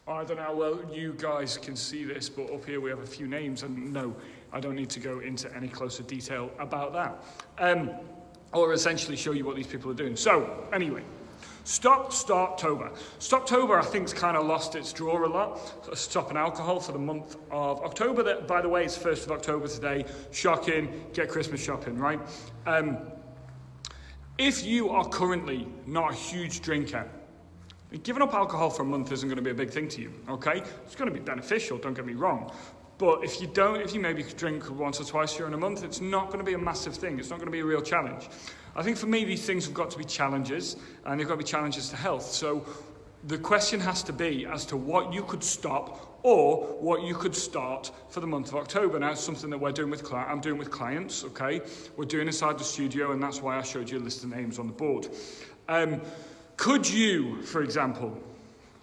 I don't know how well you guys can see this, but up here we have a few names, and no, I don't need to go into any closer detail about that. Or essentially show you what these people are doing. So, anyway, Stoptober. Stoptober, I think, has kind of lost its draw a lot. Stopping alcohol for the month of October. That, by the way, it's 1st of October today. Shocking. Get Christmas shopping, right? If you are currently not a huge drinker, giving up alcohol for a month isn't going to be a big thing to you, okay? It's going to be beneficial, don't get me wrong. But if you maybe drink once or twice during a month, it's not going to be a massive thing. It's not going to be a real challenge. I think for me, these things have got to be challenges, and they've got to be challenges to health. So the question has to be as to what you could stop or what you could start for the month of October. Now, it's something that I'm doing with clients, okay? We're doing inside the studio, and that's why I showed you a list of names on the board. Could you, for example,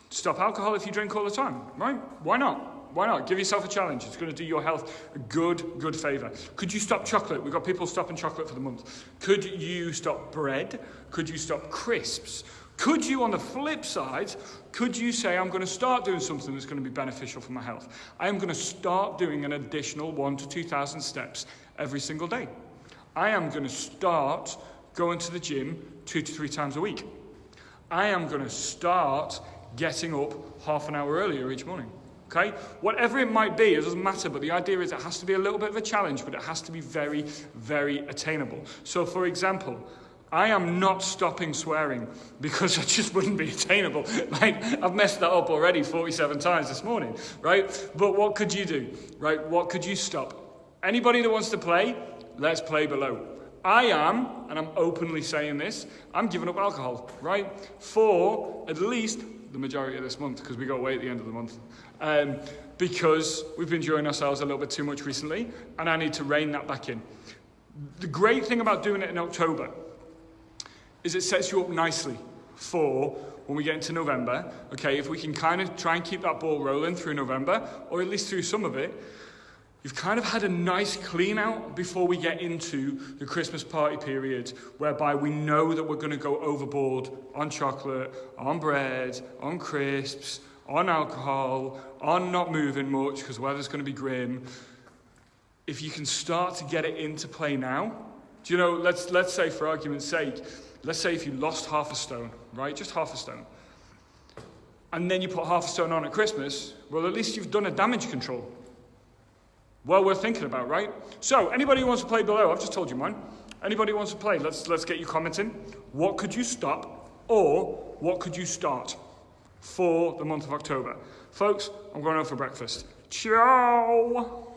stop alcohol if you drink all the time, right? Why not? Why not? Give yourself a challenge. It's going to do your health a good favour. Could you stop chocolate? We've got people stopping chocolate for the month. Could you stop bread? Could you stop crisps? Could you, on the flip side, could you say, I'm going to start doing something that's going to be beneficial for my health? I am going to start doing an additional 1,000 to 2,000 steps every single day. I am going to start going to the gym 2 to 3 times a week. I am going to start getting up half an hour earlier each morning. Okay? Whatever it might be, it doesn't matter, but the idea is it has to be a little bit of a challenge, but it has to be very, very attainable. So, for example, I am not stopping swearing because it just wouldn't be attainable. Like, I've messed that up already 47 times this morning, right? But what could you do, right? What could you stop? Anybody that wants to play, let's play below. I am, and I'm openly saying this, I'm giving up alcohol, right? For at least the majority of this month, because we got away at the end of the month. Because we've been enjoying ourselves a little bit too much recently, and I need to rein that back in. The great thing about doing it in October is it sets you up nicely for when we get into November. Okay, if we can kind of try and keep that ball rolling through November, or at least through some of it, you've kind of had a nice clean out before we get into the Christmas party period, whereby we know that we're going to go overboard on chocolate, on bread, on crisps, on alcohol, on not moving much because weather's going to be grim. If you can start to get it into play now, do you know, let's say for argument's sake, let's say if you lost half a stone, right, just half a stone, and then you put half a stone on at Christmas, well, at least you've done a damage control. Well, worth thinking about, right? So, anybody who wants to play below, I've just told you mine. Anybody who wants to play, let's get you commenting. What could you stop, or what could you start for the month of October? Folks, I'm going out for breakfast. Ciao!